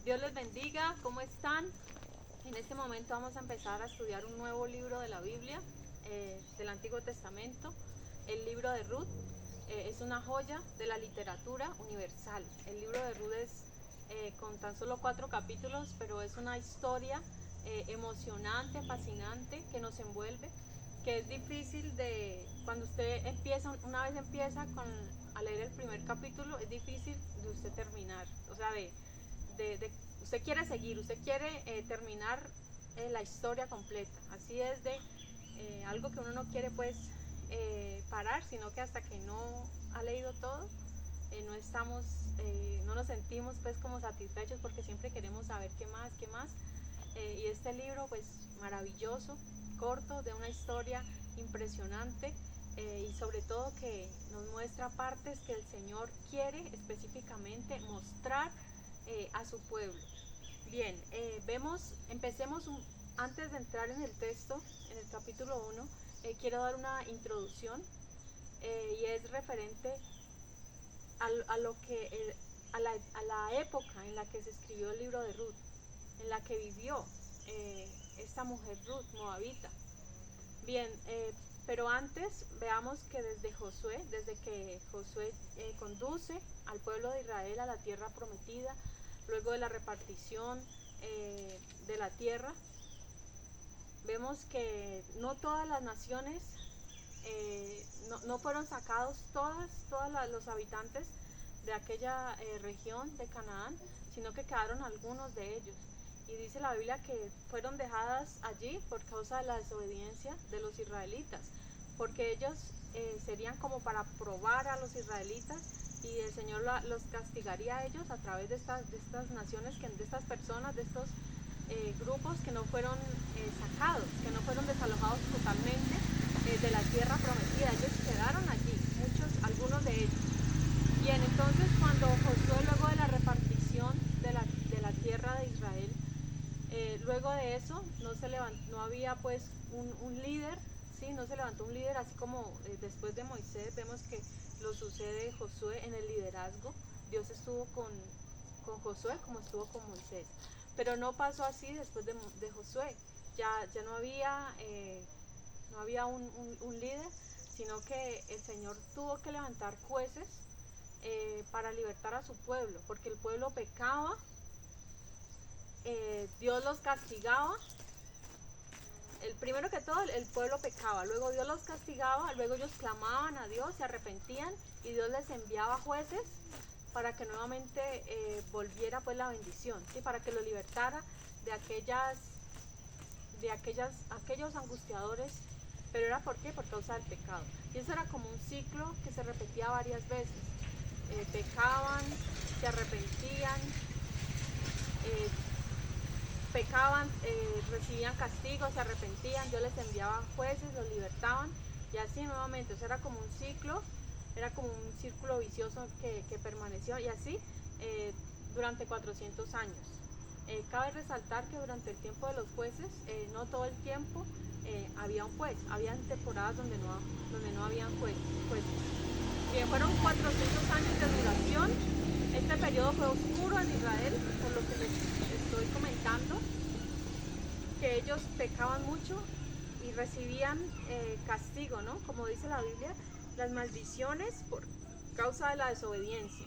Dios les bendiga, ¿cómo están? En este momento vamos a empezar a estudiar un nuevo libro de la Biblia, del Antiguo Testamento, el libro de Ruth. Es una joya de la literatura universal. El libro de Ruth es con tan solo 4 capítulos, pero es una historia emocionante, fascinante, que nos envuelve, que es difícil cuando usted empieza, una vez empieza a leer el primer capítulo, es difícil de usted terminar, o sea, usted quiere seguir, usted quiere terminar la historia completa. Así es de algo que uno no quiere pues parar, sino que hasta que no ha leído todo, no nos sentimos pues como satisfechos, porque siempre queremos saber qué más, qué más. Y este libro pues maravilloso, corto, de una historia impresionante, y sobre todo que nos muestra partes que el Señor quiere específicamente mostrar a su pueblo. Bien, antes de entrar en el texto, en el capítulo 1, quiero dar una introducción, y es referente a lo que, a la época en la que se escribió el libro de Ruth, en la que vivió esta mujer Ruth, moabita. Bien, pero antes veamos que desde que Josué conduce al pueblo de Israel a la tierra prometida, luego de la repartición de la tierra, vemos que no todas las naciones, no fueron sacados todos los habitantes de aquella región de Canaán, sino que quedaron algunos de ellos. Y dice la Biblia que fueron dejadas allí por causa de la desobediencia de los israelitas, porque ellos serían como para probar a los israelitas, y el Señor los castigaría a ellos a través de estas naciones, de estas personas, de estos grupos que no fueron sacados, que no fueron desalojados totalmente de la tierra prometida. Ellos quedaron allí, algunos de ellos. Bien, entonces cuando Josué, luego de la repartición de la tierra de Israel, luego de eso no había pues un líder, ¿sí? No se levantó un líder, así como después de Moisés vemos que lo sucede Josué en el liderazgo. Dios estuvo con Josué como estuvo con Moisés, pero no pasó así después de Josué. Ya no había un líder, sino que el Señor tuvo que levantar jueces para libertar a su pueblo, porque el pueblo pecaba, Dios los castigaba. Primero que todo, el pueblo pecaba, luego Dios los castigaba, luego ellos clamaban a Dios, se arrepentían, y Dios les enviaba jueces para que nuevamente volviera pues la bendición, ¿sí? Para que lo libertara de aquellos angustiadores. Pero era ¿por qué? Por causa del pecado. Y eso era como un ciclo que se repetía varias veces. Pecaban, se arrepentían, eh, recibían castigos, se arrepentían, Dios les enviaba jueces, los libertaban, y así nuevamente. O sea, era como un ciclo, era como un círculo vicioso que permaneció, y así durante 400 años. Cabe resaltar que durante el tiempo de los jueces, no todo el tiempo había un juez, habían temporadas donde no habían jueces. Bien, fueron 400 años de duración. Este periodo fue oscuro en Israel, por lo que les estoy comentando, que ellos pecaban mucho y recibían castigo, ¿no? Como dice la Biblia, las maldiciones por causa de la desobediencia.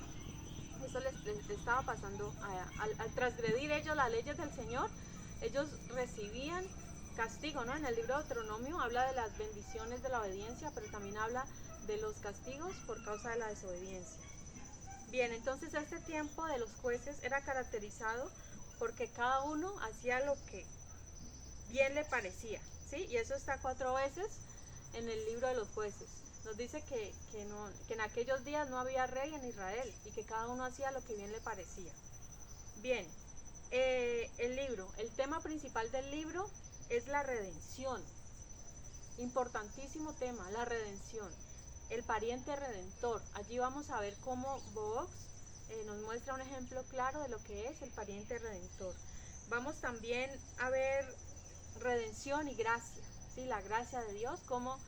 Eso les estaba pasando al transgredir ellos las leyes del Señor. Ellos recibían castigo, ¿no? En el libro de Deuteronomio habla de las bendiciones de la obediencia, pero también habla de los castigos por causa de la desobediencia. Bien, entonces este tiempo de los jueces era caracterizado porque cada uno hacía lo que bien le parecía, ¿sí? Y eso está 4 veces en el libro de los jueces. Nos dice que en aquellos días no había rey en Israel, y que cada uno hacía lo que bien le parecía. Bien, el tema principal del libro es la redención. Importantísimo tema, la redención. El pariente redentor. Allí vamos a ver cómo Boaz nos muestra un ejemplo claro de lo que es el pariente redentor. Vamos también a ver redención y gracia, ¿sí? La gracia de Dios, como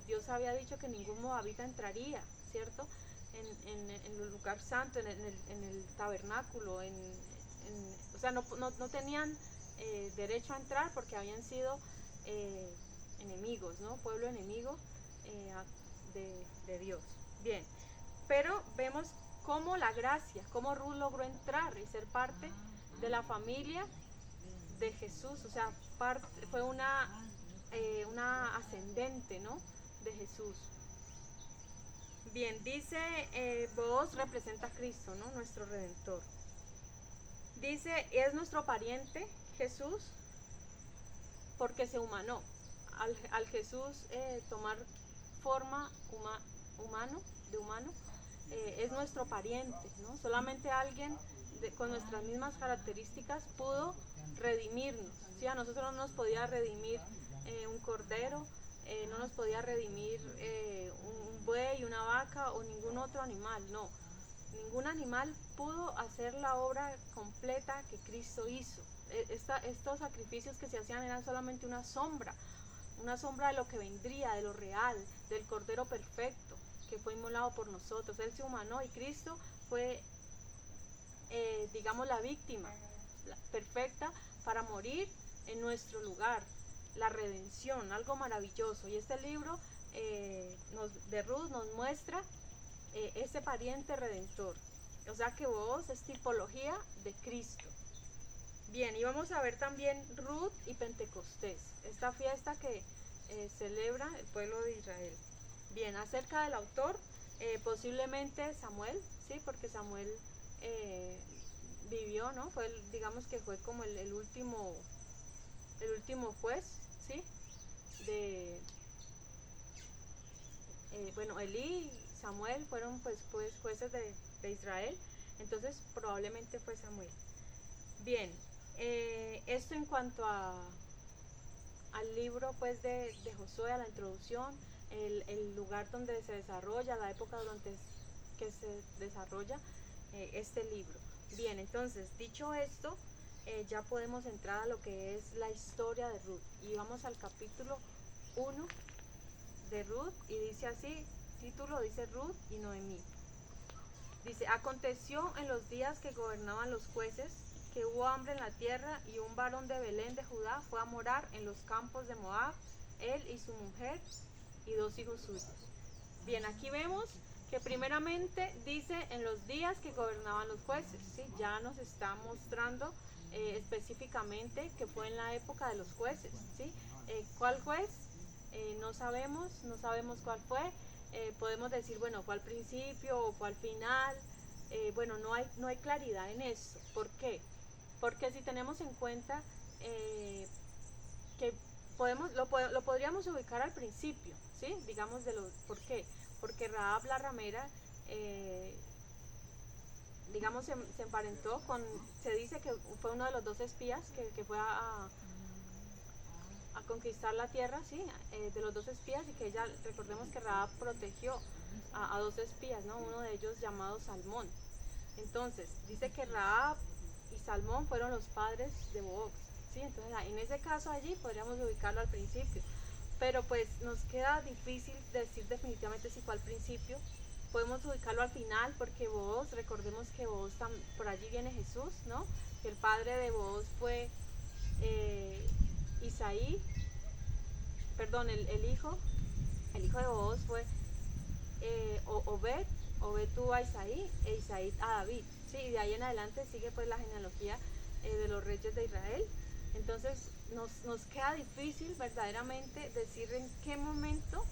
Dios había dicho que ningún moabita entraría, ¿cierto? En el lugar santo, en el tabernáculo, en o sea, no tenían derecho a entrar porque habían sido enemigos, ¿no? Pueblo enemigo de Dios. Bien, pero vemos cómo la gracia, cómo Ruth logró entrar y ser parte de la familia de Jesús, o sea, fue una ascendente, ¿no? De Jesús. Bien, dice, Booz representa a Cristo, ¿no? Nuestro Redentor. Dice, es nuestro pariente Jesús porque se humanó. Al Jesús tomar forma humano, es nuestro pariente, ¿no? Solamente alguien con nuestras mismas características pudo redimirnos, ¿sí? A nosotros no nos podía redimir un cordero, no nos podía redimir un buey, una vaca o ningún otro animal, no. Ningún animal pudo hacer la obra completa que Cristo hizo. Estos sacrificios que se hacían eran solamente una sombra de lo que vendría, de lo real, del Cordero perfecto que fue inmolado por nosotros. Él se humanó y Cristo fue, digamos, la víctima perfecta para morir en nuestro lugar. La redención, algo maravilloso. Y este libro de Ruth nos muestra ese pariente redentor. O sea que Booz es tipología de Cristo. Bien, y vamos a ver también Ruth y Pentecostés, esta fiesta que celebra el pueblo de Israel. Bien, acerca del autor, posiblemente Samuel, ¿sí? Porque Samuel vivió, ¿no? Digamos que fue como el último juez, ¿sí? Bueno, Elí y Samuel fueron pues jueces de Israel, entonces probablemente fue Samuel. Bien, esto en cuanto al libro pues de Josué, a la introducción, el lugar donde se desarrolla, la época durante que se desarrolla este libro. Bien, entonces, dicho esto, ya podemos entrar a lo que es la historia de Ruth. Y vamos al capítulo 1 de Ruth, y dice así, título dice Ruth y Noemí. Dice, aconteció en los días que gobernaban los jueces, que hubo hambre en la tierra, y un varón de Belén de Judá fue a morar en los campos de Moab, él y su mujer y 2 hijos suyos. Bien, aquí vemos que primeramente dice en los días que gobernaban los jueces, ¿sí? Ya nos está mostrando específicamente que fue en la época de los jueces, ¿sí? ¿Cuál juez? No sabemos cuál fue. Podemos decir, bueno, fue al principio o fue al final. Bueno, no hay claridad en eso. ¿Por qué? Porque si tenemos en cuenta que lo podríamos ubicar al principio, ¿sí? Digamos, ¿por qué? Porque Rahab la ramera, digamos, se emparentó se dice que fue uno de los 2 espías que fue a conquistar la tierra, ¿sí? De los 2 espías, y que ella, recordemos que Rahab protegió a 2 espías, ¿no? Uno de ellos llamado Salmón. Entonces, dice que Rahab y Salmón fueron los padres de Booz, ¿sí? Entonces, en ese caso allí podríamos ubicarlo al principio, pero pues nos queda difícil decir definitivamente si fue al principio. Podemos ubicarlo al final porque Booz, recordemos que Booz, por allí viene Jesús, ¿no? Que el padre de Booz fue Isaí, perdón, el hijo de Booz fue Obed tuvo a Isaí e Isaí a David, ¿sí? Y de ahí en adelante sigue pues la genealogía de los reyes de Israel. Entonces nos queda difícil verdaderamente decir en qué momento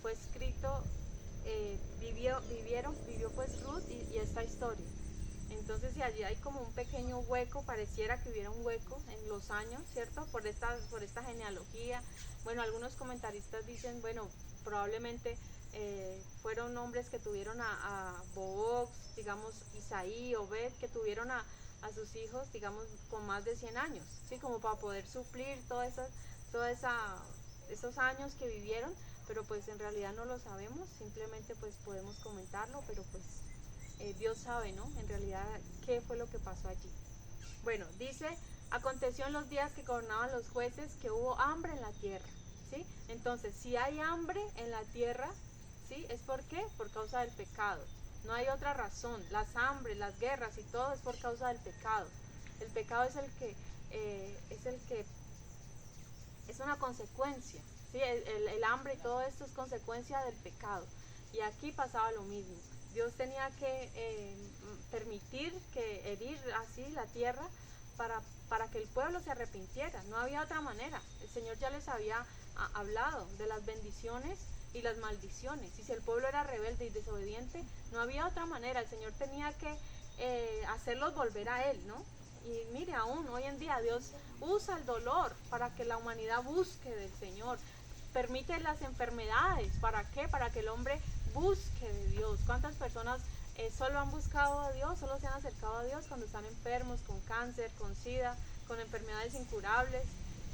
fue escrito, vivió pues Ruth y esta historia. Entonces, si allí hay como un pequeño hueco, pareciera que hubiera un hueco en los años, ¿cierto? Por esta genealogía. Bueno, algunos comentaristas dicen, bueno, probablemente fueron hombres que tuvieron a Booz, digamos, Isaí, Obed, que tuvieron a sus hijos, digamos, con más de 100 años, ¿sí? Como para poder suplir esos años que vivieron, pero pues en realidad no lo sabemos, simplemente pues podemos comentarlo, pero pues Dios sabe, ¿no? En realidad, ¿qué fue lo que pasó allí? Bueno, dice, aconteció en los días que gobernaban los jueces que hubo hambre en la tierra, ¿sí? Entonces, si hay hambre en la tierra, ¿sí? ¿Es por qué? Por causa del pecado. No hay otra razón. Las hambres, las guerras y todo es por causa del pecado. El pecado es es una consecuencia, ¿sí? El hambre y todo esto es consecuencia del pecado. Y aquí pasaba lo mismo. Dios tenía que permitir que herir así la tierra para que el pueblo se arrepintiera. No había otra manera. El Señor ya les había hablado de las bendiciones y las maldiciones. Y si el pueblo era rebelde y desobediente, no había otra manera. El Señor tenía que hacerlos volver a Él, ¿no? Y mire, aún hoy en día Dios usa el dolor para que la humanidad busque del Señor. Permite las enfermedades. ¿Para qué? Para que el hombre busque de Dios. ¿Cuántas personas solo han buscado a Dios, solo se han acercado a Dios cuando están enfermos, con cáncer, con SIDA, con enfermedades incurables?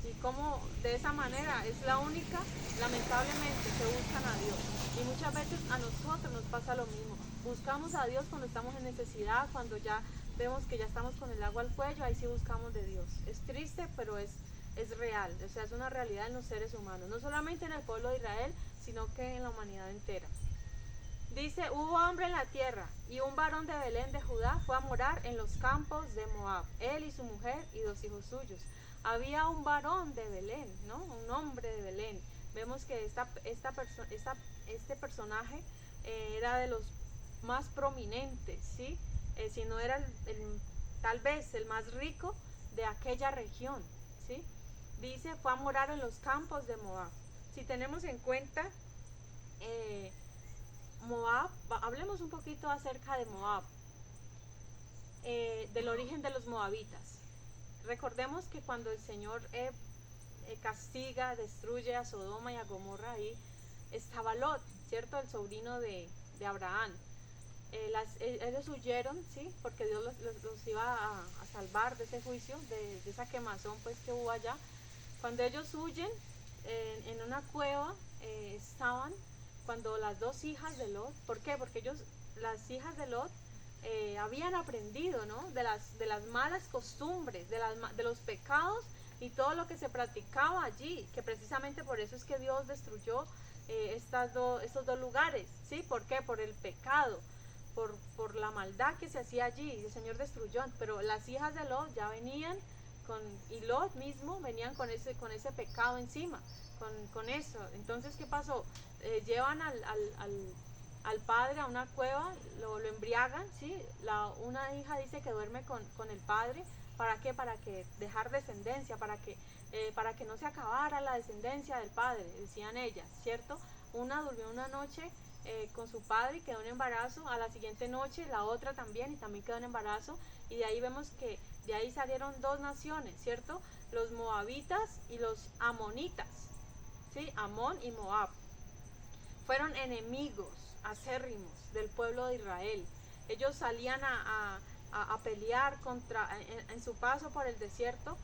Y cómo de esa manera es la única, lamentablemente, que buscan a Dios. Y muchas veces a nosotros nos pasa lo mismo. Buscamos a Dios cuando estamos en necesidad, cuando ya vemos que ya estamos con el agua al cuello, ahí sí buscamos de Dios. Es triste, pero es real, o sea, es una realidad en los seres humanos, no solamente en el pueblo de Israel, sino que en la humanidad entera. Dice, hubo hambre en la tierra, y un varón de Belén de Judá fue a morar en los campos de Moab, él y su mujer y 2 hijos suyos. Había un varón de Belén, ¿no? Un hombre de Belén. Vemos que este personaje era de los más prominentes, ¿sí? Si no era tal vez el más rico de aquella región, ¿sí? Dice, fue a morar en los campos de Moab. Si tenemos en cuenta Moab, hablemos un poquito acerca de Moab, del origen de los moabitas. Recordemos que cuando el Señor castiga, destruye a Sodoma y a Gomorra, ahí estaba Lot, ¿cierto? El sobrino de Abraham. Ellos huyeron, ¿sí? Porque Dios los iba a salvar de ese juicio, de esa quemazón pues que hubo allá. Cuando ellos huyen, en una cueva estaban cuando las 2 hijas de Lot. ¿Por qué? Porque las hijas de Lot habían aprendido, ¿no? de las malas costumbres, de los pecados y todo lo que se practicaba allí, que precisamente por eso es que Dios destruyó estos dos lugares, ¿sí? ¿Por qué? Por el pecado, por la maldad que se hacía allí, y el Señor destruyó. Pero las hijas de Lot ya venían y Lot mismo venían con ese pecado encima, con eso. Entonces, ¿qué pasó? Llevan al padre a una cueva, lo embriagan, ¿sí? Una hija dice que duerme con el padre. ¿Para qué? Para que dejar descendencia, para que no se acabara la descendencia del padre, decían ellas, ¿cierto? Una durmió una noche con su padre y quedó en embarazo. A la siguiente noche la otra también, y también quedó en embarazo. Y de ahí vemos que de ahí salieron 2 naciones, ¿cierto? Los moabitas y los amonitas, ¿sí? Amón y Moab. Fueron enemigos acérrimos del pueblo de Israel. Ellos salían a pelear en su paso por el desierto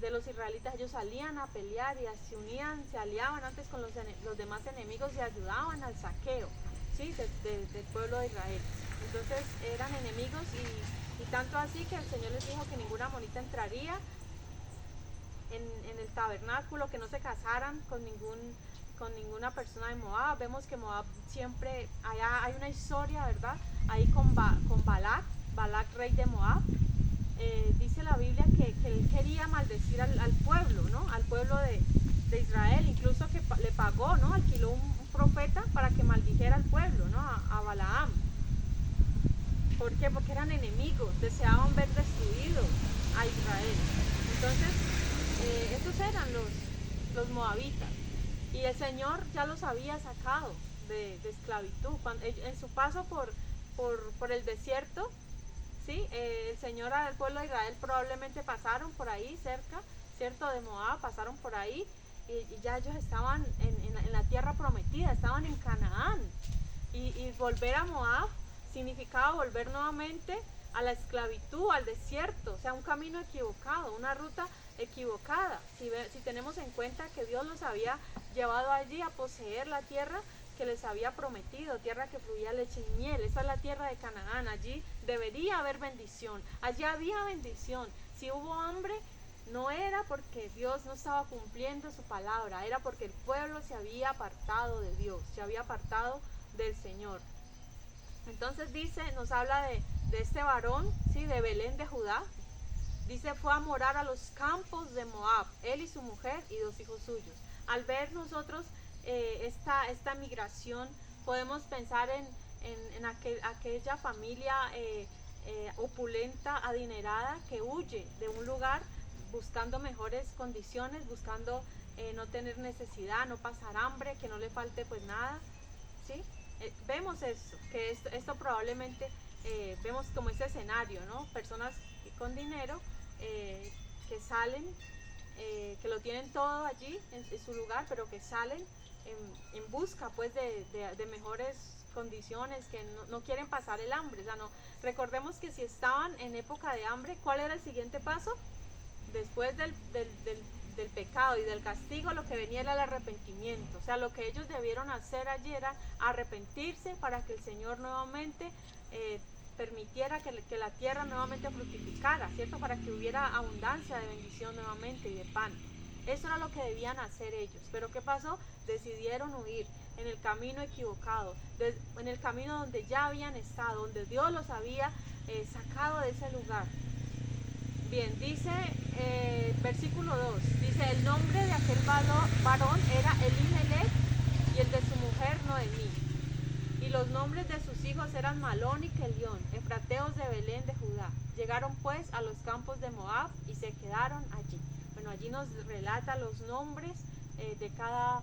de los israelitas. Ellos salían a pelear y se unían, se aliaban antes con los demás enemigos y ayudaban al saqueo, ¿sí? del pueblo de Israel. Entonces eran enemigos, y tanto así que el Señor les dijo que ninguna amonita entraría en el tabernáculo, que no se casaran con ninguna persona de Moab. Vemos que Moab siempre, allá hay una historia, ¿verdad? Ahí con Balac, rey de Moab. Dice la Biblia que él quería maldecir al pueblo, ¿no? Al pueblo de Israel, incluso que le pagó, ¿no? Alquiló un profeta para que maldijera al pueblo, ¿no? A Balaam. ¿Por qué? Porque eran enemigos, deseaban ver destruido a Israel. Entonces, estos eran los moabitas. Y el Señor ya los había sacado de esclavitud. En su paso por el desierto, ¿sí? El Señor al pueblo de Israel probablemente pasaron por ahí cerca, ¿cierto? De Moab, pasaron por ahí, y ya ellos estaban en la tierra prometida, estaban en Canaán. Y volver a Moab significaba volver nuevamente a la esclavitud, al desierto, o sea, un camino equivocado, una ruta equivocada. Si tenemos en cuenta que Dios los había llevado allí a poseer la tierra que les había prometido, tierra que fluía leche y miel. Esa es la tierra de Canaán. Allí debería haber bendición, allí había bendición. Si hubo hambre, no era porque Dios no estaba cumpliendo su palabra, era porque el pueblo se había apartado de Dios, se había apartado del Señor. Entonces nos habla de este varón, ¿sí? De Belén de Judá. Dice, fue a morar a los campos de Moab, él y su mujer y 2 hijos suyos. Al ver nosotros esta migración, podemos pensar en aquella familia opulenta, adinerada, que huye de un lugar buscando mejores condiciones, buscando no tener necesidad, no pasar hambre, que no le falte pues nada, ¿sí? Vemos esto, que esto probablemente vemos como ese escenario, ¿no? Personas con dinero que salen, que lo tienen todo allí en su lugar, pero que salen en busca pues de mejores condiciones, que no quieren pasar el hambre. O sea, no, recordemos que si estaban en época de hambre, ¿cuál era el siguiente paso? Después del pecado y del castigo, lo que venía era el arrepentimiento. O sea, lo que ellos debieron hacer allí era arrepentirse para que el Señor nuevamente permitiera que la tierra nuevamente fructificara, ¿cierto? Para que hubiera abundancia de bendición nuevamente y de pan. Eso era lo que debían hacer ellos. Pero ¿qué pasó? Decidieron huir en el camino equivocado, en el camino donde ya habían estado, donde Dios los había sacado de ese lugar. Bien, dice versículo 2, dice, el nombre de aquel varón era Elimelech y el de su mujer Noemí. Y los nombres de sus hijos eran Malón y Kelión, efrateos de Belén de Judá. Llegaron pues a los campos de Moab y se quedaron allí. Bueno, allí nos relata los nombres de cada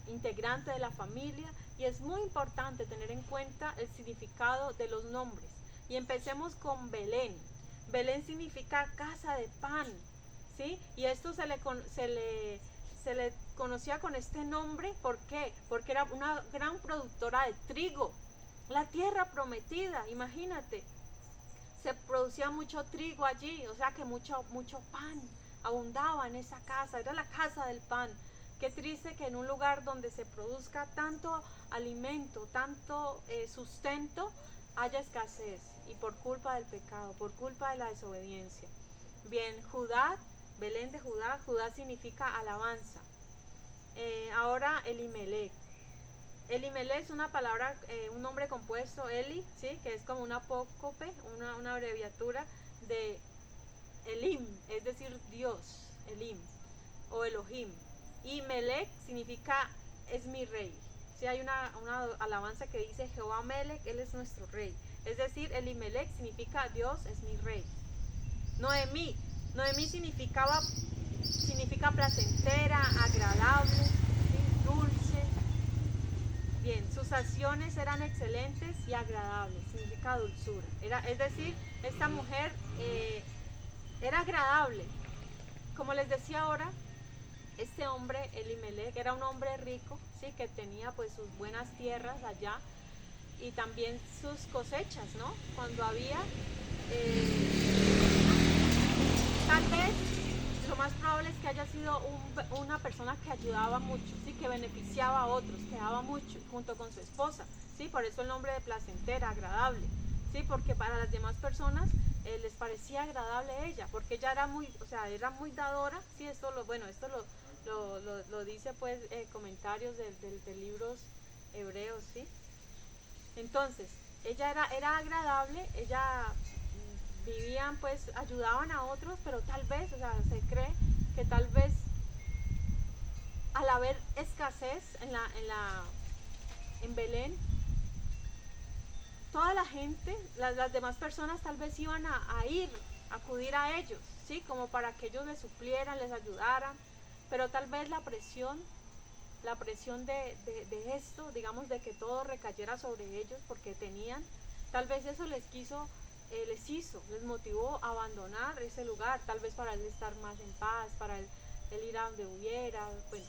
integrante de la familia, y es muy importante tener en cuenta el significado de los nombres. Y empecemos con Belén. Belén significa casa de pan, ¿sí? Y esto se le conocía con este nombre. ¿Por qué? Porque era una gran productora de trigo. La tierra prometida, imagínate. Se producía mucho trigo allí, o sea que mucho pan abundaba en esa casa, era la casa del pan. Qué triste que en un lugar donde se produzca tanto alimento, tanto sustento, haya escasez, y por culpa del pecado, por culpa de la desobediencia. Bien, Judá, Belén de Judá, Judá significa alabanza. Ahora Elimelech. Elimelech es una palabra, un nombre compuesto, Eli, ¿sí? Que es como una apócope, una abreviatura de Elim, es decir, Dios, Elim, o Elohim. Y Melech significa es mi rey. Si hay una alabanza que dice Jehová Melech, él es nuestro rey. Es decir, Elimelech significa Dios es mi rey. Noemí significa placentera, agradable, ¿sí? Dulce. Bien, sus acciones eran excelentes y agradables, significa dulzura. Es decir, esta mujer era agradable. Como les decía ahora, este hombre, Elimelech, era un hombre rico, ¿sí? Que tenía pues sus buenas tierras allá y también sus cosechas, ¿no? Cuando había, tal vez, lo más probable es que haya sido una persona que ayudaba mucho, ¿sí? Que beneficiaba a otros, que daba mucho, junto con su esposa, ¿sí? Por eso el nombre de placentera, agradable, ¿sí? Porque para las demás personas les parecía agradable ella, porque ella era muy, o sea, era muy dadora, ¿sí? Esto lo dice pues comentarios de libros hebreos, ¿sí? Entonces, ella era agradable, vivían pues, ayudaban a otros, pero tal vez, o sea, se cree que tal vez al haber escasez en Belén, toda la gente, las demás personas tal vez iban a acudir a ellos, ¿sí? Como para que ellos les suplieran, les ayudaran, pero tal vez la presión de esto, digamos, de que todo recayera sobre ellos porque tenían, tal vez eso les motivó a abandonar ese lugar, tal vez para él estar más en paz, para él ir a donde hubiera. Bueno,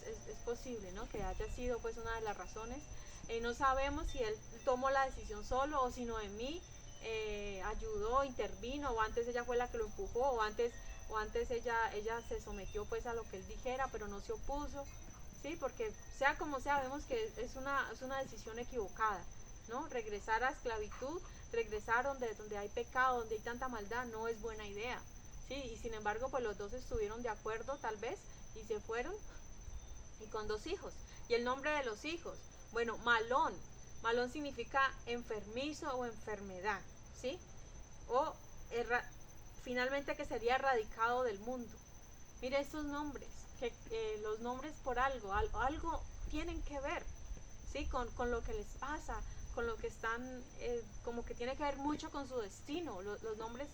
es posible, ¿no? Que haya sido pues una de las razones. No sabemos si él tomó la decisión solo o si Noemí ayudó, intervino, o antes ella fue la que lo empujó, o antes ella se sometió pues a lo que él dijera, pero no se opuso, ¿sí? Porque sea como sea, vemos que es una decisión equivocada, ¿no? Regresar a esclavitud, regresar donde hay pecado, donde hay tanta maldad, no es buena idea, ¿sí? Y sin embargo, pues los dos estuvieron de acuerdo tal vez y se fueron, y con 2 hijos. Y el nombre de los hijos, bueno, Malón significa enfermizo o enfermedad, ¿sí? O finalmente que sería erradicado del mundo. Mire estos nombres, que los nombres por algo tienen que ver, ¿sí? Con lo que les pasa, con lo que están, como que tiene que ver mucho con su destino. Los nombres,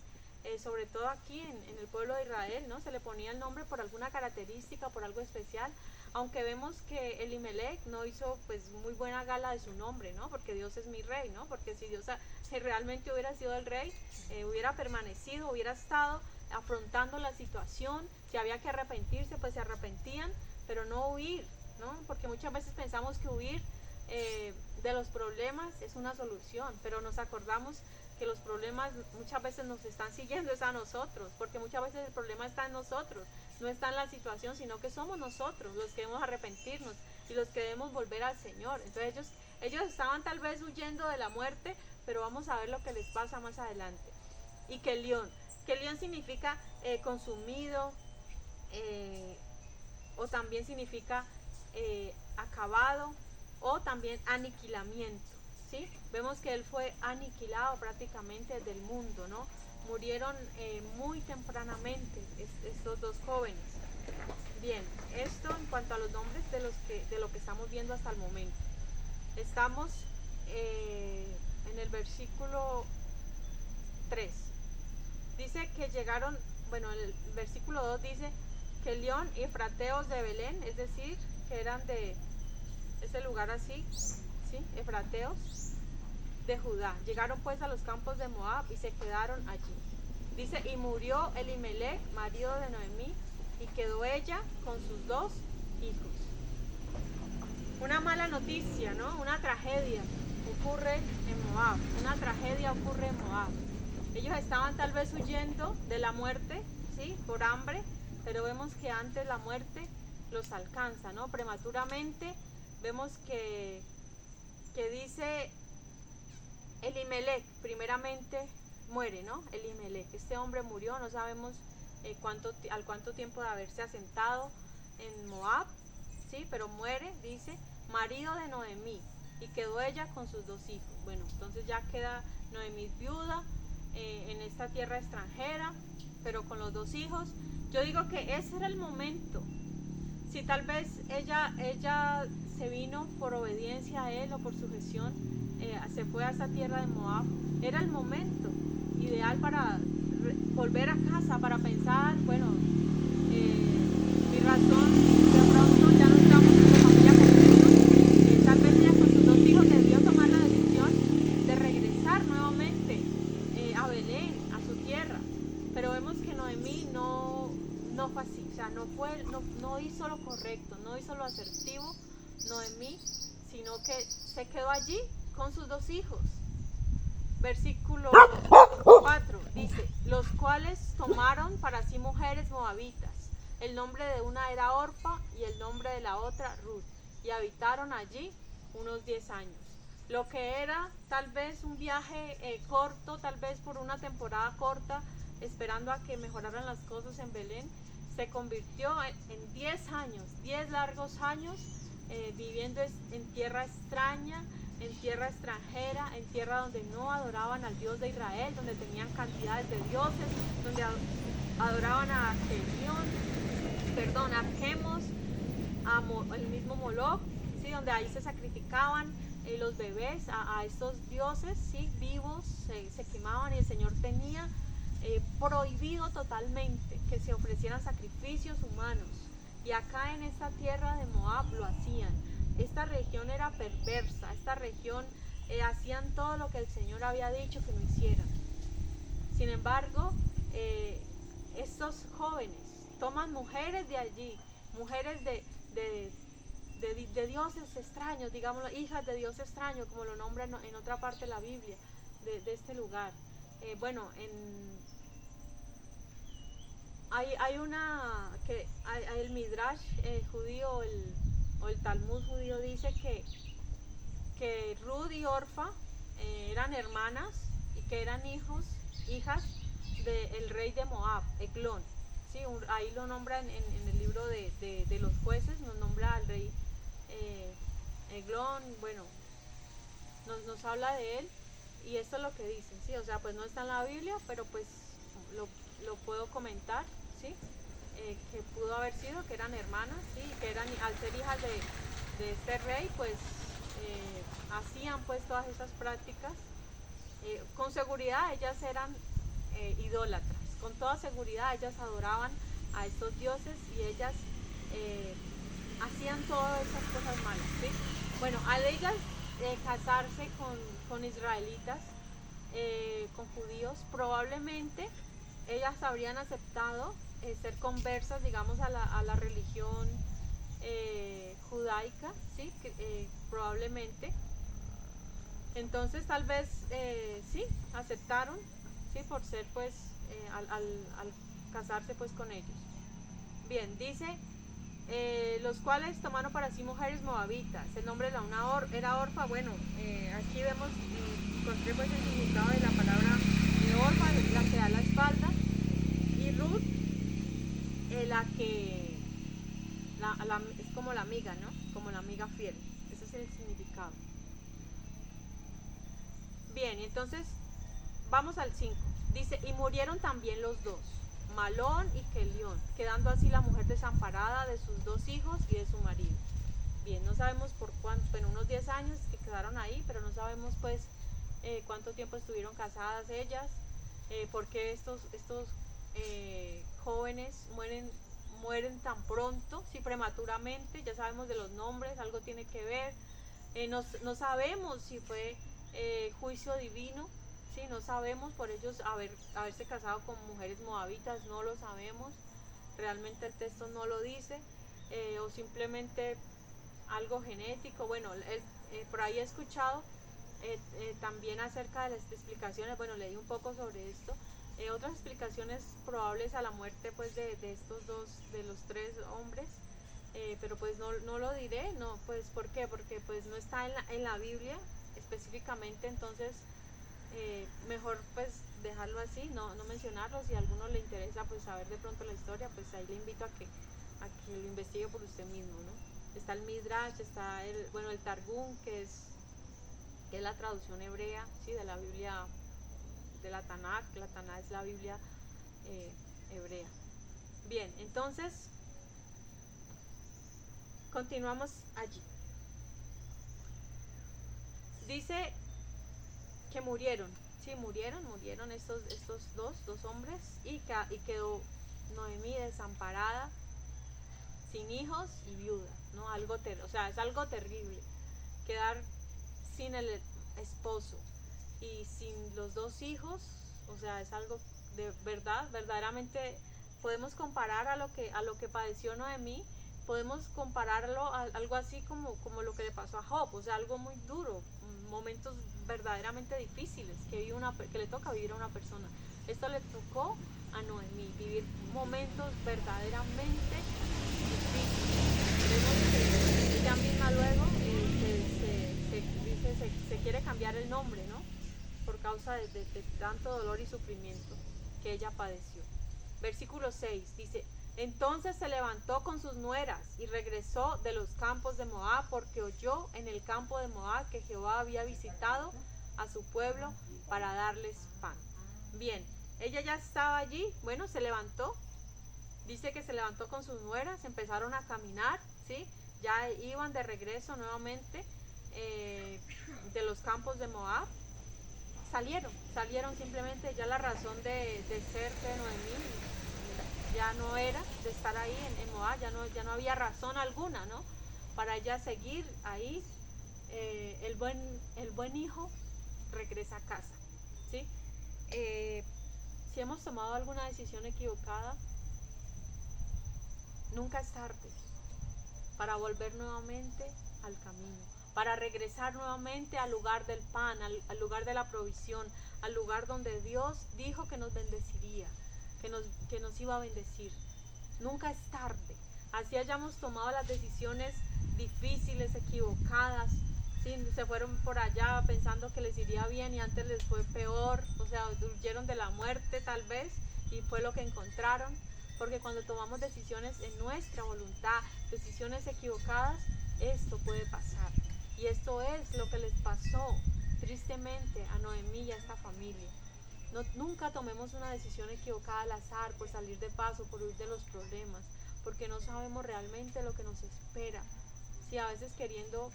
sobre todo aquí en el pueblo de Israel, ¿no? Se le ponía el nombre por alguna característica, por algo especial, aunque vemos que Elimelech no hizo pues muy buena gala de su nombre, ¿no? Porque Dios es mi rey, ¿no? Porque si Dios si realmente hubiera sido el rey, hubiera permanecido, hubiera estado afrontando la situación. Si había que arrepentirse, pues se arrepentían, pero no huir, ¿no? Porque muchas veces pensamos que huir de los problemas es una solución, pero nos acordamos que los problemas muchas veces nos están siguiendo, es a nosotros, porque muchas veces el problema está en nosotros, no está en la situación, sino que somos nosotros los que debemos arrepentirnos y los que debemos volver al Señor. Entonces ellos estaban tal vez huyendo de la muerte, pero vamos a ver lo que les pasa más adelante. Y que león significa consumido, o también significa acabado, o también aniquilamiento, ¿sí? Vemos que él fue aniquilado prácticamente del mundo, ¿no? Murieron muy tempranamente estos dos jóvenes. Bien, esto en cuanto a los nombres de lo que estamos viendo hasta el momento. Estamos en el versículo 3. Dice que llegaron, bueno, el versículo 2 dice que León y Efrateos de Belén, es decir, que eran de ese lugar así, ¿sí? Efrateos de Judá. Llegaron pues a los campos de Moab y se quedaron allí. Dice, y murió Elimelech, marido de Noemí, y quedó ella con sus dos hijos. Una mala noticia, ¿no? Una tragedia ocurre en Moab. Una tragedia ocurre en Moab. Ellos estaban tal vez huyendo de la muerte, ¿sí? Por hambre, pero vemos que antes la muerte los alcanza, ¿no? Prematuramente vemos que dice Elimelech, primeramente muere, ¿no? Elimelech, este hombre murió, no sabemos al cuánto tiempo de haberse asentado en Moab, ¿sí? Pero muere, dice, marido de Noemí, y quedó ella con sus dos hijos. Bueno, entonces ya queda Noemí viuda en esta tierra extranjera, pero con los dos hijos. Yo digo que ese era el momento. Si tal vez ella se vino por obediencia a él o por sujeción, se fue a esa tierra de Moab, era el momento ideal para volver a casa, para pensar, bueno, mi razón, de pronto ya no estamos como familia completa, tal vez ella con sus dos hijos debió tomar la decisión de regresar nuevamente a Belén, a su tierra, pero vemos que Noemí no fue así, o sea, no hizo lo correcto, no hizo lo asertivo Noemí, sino que se quedó allí con sus dos hijos. Versículo 4 dice, los cuales tomaron para sí mujeres moabitas. El nombre de una era Orfa y el nombre de la otra Ruth, y habitaron allí unos 10 años. Lo que era tal vez un viaje corto, tal vez por una temporada corta, esperando a que mejoraran las cosas en Belén, se convirtió en 10 años, 10 largos años, viviendo en tierra extraña, en tierra extranjera, en tierra donde no adoraban al Dios de Israel, donde tenían cantidades de dioses, donde adoraban a Chemos, el mismo Moloch, ¿sí? Donde ahí se sacrificaban los bebés a estos dioses, ¿sí? Vivos, se quemaban, y el Señor tenía prohibido totalmente que se ofrecieran sacrificios humanos. Y acá en esta tierra de Moab lo hacían. Esta región era perversa, esta región hacían todo lo que el Señor había dicho que no hicieran. Sin embargo, estos jóvenes toman mujeres de allí, mujeres de dioses extraños, digámoslo, hijas de dios extraño, como lo nombra en otra parte de la Biblia, de este lugar. Hay el Midrash judío o el Talmud judío dice que Ruth y Orfa eran hermanas y que eran hijas del rey de Moab, Eglón. ¿Sí? Ahí lo nombra en el libro de los jueces, nos nombra al rey Eglón, bueno, nos habla de él, y esto es lo que dicen, ¿sí? O sea, pues no está en la Biblia, pero pues lo puedo comentar, ¿sí? Que pudo haber sido, que eran hermanas, ¿sí? Que eran, al ser hijas de este rey, pues hacían pues todas esas prácticas. Con seguridad ellas eran idólatras, con toda seguridad ellas adoraban a estos dioses y ellas hacían todas esas cosas malas, ¿sí? Bueno, al ellas casarse con israelitas, con judíos, probablemente ellas habrían aceptado ser conversas, digamos, a la religión judaica, ¿sí? Probablemente. Entonces tal vez sí, aceptaron, ¿sí? Por ser pues, al casarse pues con ellos. Bien, dice, los cuales tomaron para sí mujeres moabitas. El nombre de una era Orfa. Bueno, aquí vemos, encontré pues el significado de la palabra Orfa, la que da la espalda, y Ruth, la que es como la amiga, ¿no? Como la amiga fiel. Ese es el significado. Bien, entonces vamos al 5. Dice, y murieron también los dos, Malón y Kelión, quedando así la mujer desamparada de sus 2 hijos y de su marido. Bien, no sabemos por cuánto, bueno, unos 10 años que quedaron ahí, pero no sabemos pues cuánto tiempo estuvieron casadas ellas, por qué estos jóvenes mueren tan pronto, si prematuramente. Ya sabemos de los nombres, algo tiene que ver. No sabemos si fue juicio divino, ¿sí? No sabemos por ellos haberse casado con mujeres moabitas, no lo sabemos, realmente el texto no lo dice, o simplemente algo genético. Bueno, por ahí he escuchado también acerca de las explicaciones, bueno, leí un poco sobre esto, otras explicaciones probables a la muerte pues de estos dos, de los 3 hombres, pero pues no lo diré, no, pues ¿por qué? Porque pues no está en la Biblia específicamente, entonces mejor pues dejarlo así, no mencionarlo. Si a alguno le interesa pues saber de pronto la historia, pues ahí le invito a que lo investigue por usted mismo, ¿no? Está el Midrash, está el Targum, que es la traducción hebrea, ¿sí? De la Biblia, de la Tanakh. La Tanakh es la Biblia hebrea. Bien, entonces continuamos allí. Dice que murieron, sí, murieron estos dos hombres, y quedó Noemí desamparada, sin hijos y viuda, ¿no? O sea, es algo terrible quedar sin el esposo y sin los 2 hijos. O sea, es algo de verdaderamente podemos comparar a lo que padeció Noemí, podemos compararlo a algo así como lo que le pasó a Job, o sea, algo muy duro, momentos verdaderamente difíciles que le toca vivir a una persona. Esto le tocó a Noemí, vivir momentos verdaderamente difíciles. Vemos que ella misma luego se quiere cambiar el nombre, ¿no? Por causa de tanto dolor y sufrimiento que ella padeció. Versículo 6 dice, entonces se levantó con sus nueras y regresó de los campos de Moab, porque oyó en el campo de Moab que Jehová había visitado a su pueblo para darles pan. Bien, ella ya estaba allí, bueno, se levantó, dice que se levantó con sus nueras, empezaron a caminar, ¿sí? Ya iban de regreso nuevamente de los campos de Moab. Salieron simplemente. Ya la razón de ser de Noemí ya no era de estar ahí en Moab, ya no había razón alguna, ¿no? Para ella seguir ahí. El buen hijo regresa a casa, ¿sí? Si hemos tomado alguna decisión equivocada, nunca es tarde para volver nuevamente al camino, para regresar nuevamente al lugar del pan, al lugar de la provisión, al lugar donde Dios dijo que nos bendeciría, que nos iba a bendecir. Nunca es tarde. Así hayamos tomado las decisiones difíciles, equivocadas, ¿sí? Se fueron por allá pensando que les iría bien y antes les fue peor, o sea, huyeron de la muerte tal vez y fue lo que encontraron. Porque cuando tomamos decisiones en nuestra voluntad, decisiones equivocadas, esto puede pasar. Y esto es lo que les pasó tristemente a Noemí y a esta familia. Nunca tomemos una decisión equivocada al azar, por salir de paso, por huir de los problemas, porque no sabemos realmente lo que nos espera. Si a veces queriendo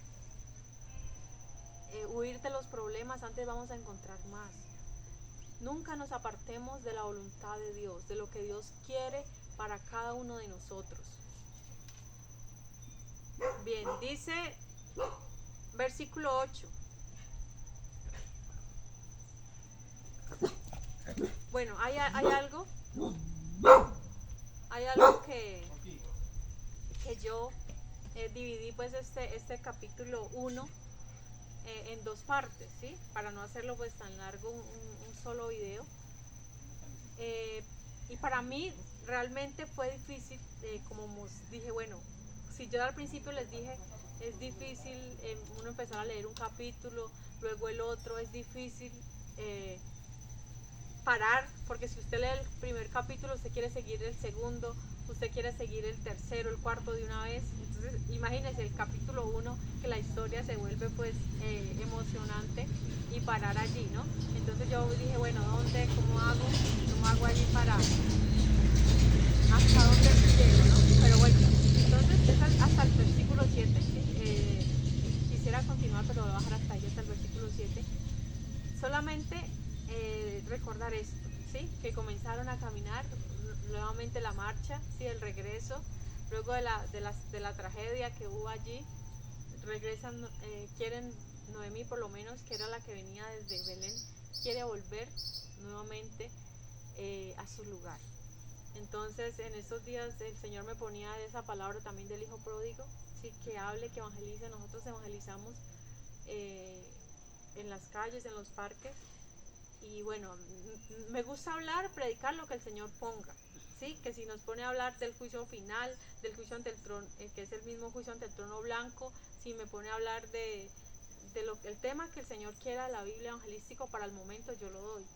huir de los problemas, antes vamos a encontrar más. Nunca nos apartemos de la voluntad de Dios, de lo que Dios quiere para cada uno de nosotros. Bien, dice versículo 8. Bueno, hay algo que yo dividí pues este capítulo 1 en dos partes, ¿sí? Para no hacerlo pues tan largo un solo video. Y para mí realmente fue difícil, como dije, bueno, si yo al principio les dije, es difícil uno empezar a leer un capítulo, luego el otro, es difícil parar, porque si usted lee el primer capítulo, usted quiere seguir el segundo, usted quiere seguir el tercero, el cuarto de una vez. Entonces imagínense el capítulo 1, que la historia se vuelve pues emocionante, y parar allí, ¿no? Entonces yo dije, bueno, ¿dónde? ¿Cómo hago allí para hasta dónde llego, ¿no? Pero bueno, entonces es hasta el versículo 7, ¿sí? Quisiera continuar, pero voy a bajar hasta ahí, hasta el versículo 7. Solamente recordar esto, ¿sí? Que comenzaron a caminar nuevamente la marcha, ¿sí? El regreso, luego de la tragedia que hubo allí, regresan, quieren, Noemí por lo menos, que era la que venía desde Belén, quiere volver nuevamente a su lugar. Entonces en estos días el Señor me ponía esa palabra también del hijo pródigo, ¿sí? Que hable, que evangelice. Nosotros evangelizamos en las calles, en los parques, y bueno, me gusta hablar, predicar lo que el Señor ponga, ¿sí? Que si nos pone a hablar del juicio final, del juicio ante el trono, que es el mismo juicio ante el trono blanco, si me pone a hablar el tema que el Señor quiera de la Biblia evangelístico para el momento, yo lo doy,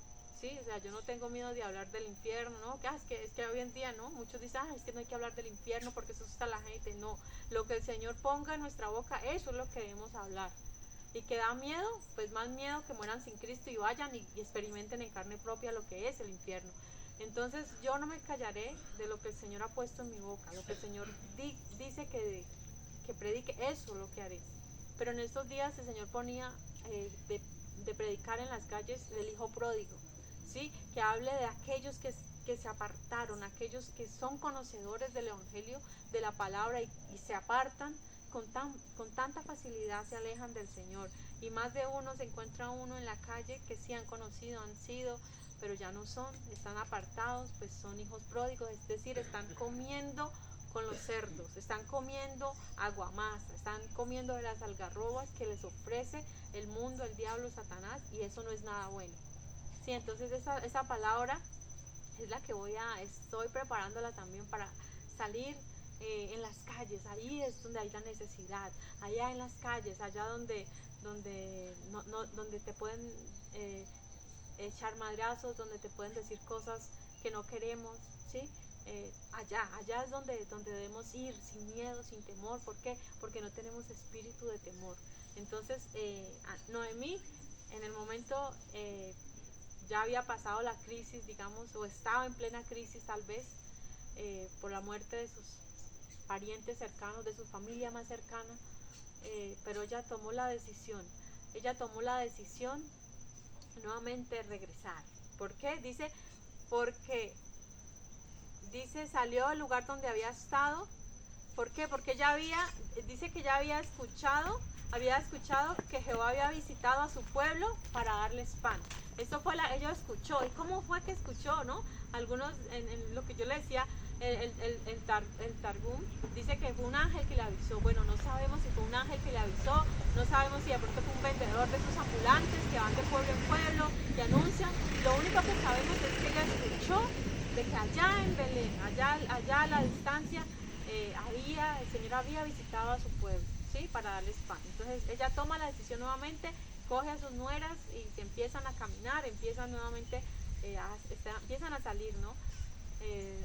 ¿sí? O sea, yo no tengo miedo de hablar del infierno, ¿no? Es que hoy en día, ¿no? Muchos dicen, es que no hay que hablar del infierno porque eso asusta a la gente. No, lo que el Señor ponga en nuestra boca, eso es lo que debemos hablar. Y que da miedo, pues más miedo que mueran sin Cristo y vayan y experimenten en carne propia lo que es el infierno. Entonces yo no me callaré de lo que el Señor ha puesto en mi boca, lo que el Señor dice que predique, eso es lo que haré. Pero en estos días el Señor ponía de predicar en las calles del hijo pródigo, ¿sí? Que hable de aquellos que se apartaron, aquellos que son conocedores del evangelio, de la palabra, y se apartan. Con tanta facilidad se alejan del Señor, y más de uno se encuentra uno en la calle que sí han conocido, han sido, pero ya no son, están apartados, pues son hijos pródigos, es decir, están comiendo con los cerdos, están comiendo aguamasa, están comiendo de las algarrobas que les ofrece el mundo, el diablo, Satanás, y eso no es nada bueno. Sí, entonces esa palabra es la que estoy preparándola también para salir en las calles. Ahí es donde hay la necesidad, allá en las calles, allá donde te pueden echar madrazos, donde te pueden decir cosas que no queremos, ¿sí? Allá es donde debemos ir sin miedo, sin temor. ¿Por qué? Porque no tenemos espíritu de temor. Entonces Noemí en el momento ya había pasado la crisis, digamos, o estaba en plena crisis tal vez, por la muerte de sus parientes cercanos, de su familia más cercana, pero ella tomó la decisión nuevamente regresar. ¿Por qué? Porque salió del lugar donde había estado. ¿Por qué? Porque dice que ya había escuchado que Jehová había visitado a su pueblo para darles pan. Eso fue ella escuchó. ¿Y cómo fue que escuchó, no? Algunos, en lo que yo le decía, el Targum dice que fue un ángel que le avisó. Bueno, no sabemos si fue un ángel que le avisó, no sabemos si de pronto fue un vendedor de esos ambulantes que van de pueblo en pueblo y anuncian. Lo único que sabemos es que ella escuchó de que allá en Belén, allá a la distancia, el Señor había visitado a su pueblo, ¿sí? Para darles pan. Entonces ella toma la decisión nuevamente, coge a sus nueras y se empiezan a caminar, empiezan nuevamente, empiezan a salir, ¿no?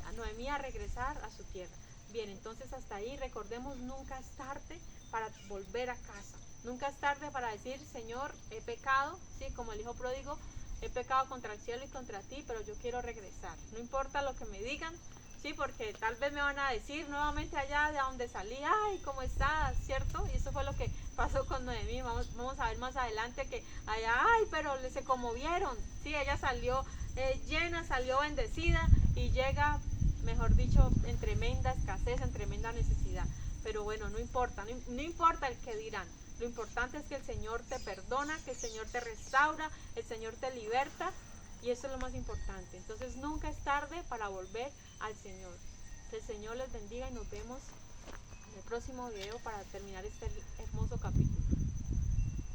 A Noemí a regresar a su tierra. Bien, entonces hasta ahí recordemos, nunca es tarde para volver a casa, nunca es tarde para decir, Señor, he pecado, ¿sí? Como el hijo pródigo, he pecado contra el cielo y contra ti, pero yo quiero regresar. No importa lo que me digan, sí, porque tal vez me van a decir nuevamente allá de donde salí, ay, ¿cómo estás? ¿Cierto? Y eso fue lo que pasó con Noemí. Vamos a ver más adelante que allá, ay, pero se conmovieron. Sí, ella salió llena, salió bendecida y llega, mejor dicho, en tremenda escasez, en tremenda necesidad. Pero bueno, no importa, no importa el que dirán. Lo importante es que el Señor te perdona, que el Señor te restaura, el Señor te liberta, y eso es lo más importante. Entonces nunca es tarde para volver al Señor. Que el Señor les bendiga y nos vemos en el próximo video para terminar este hermoso capítulo.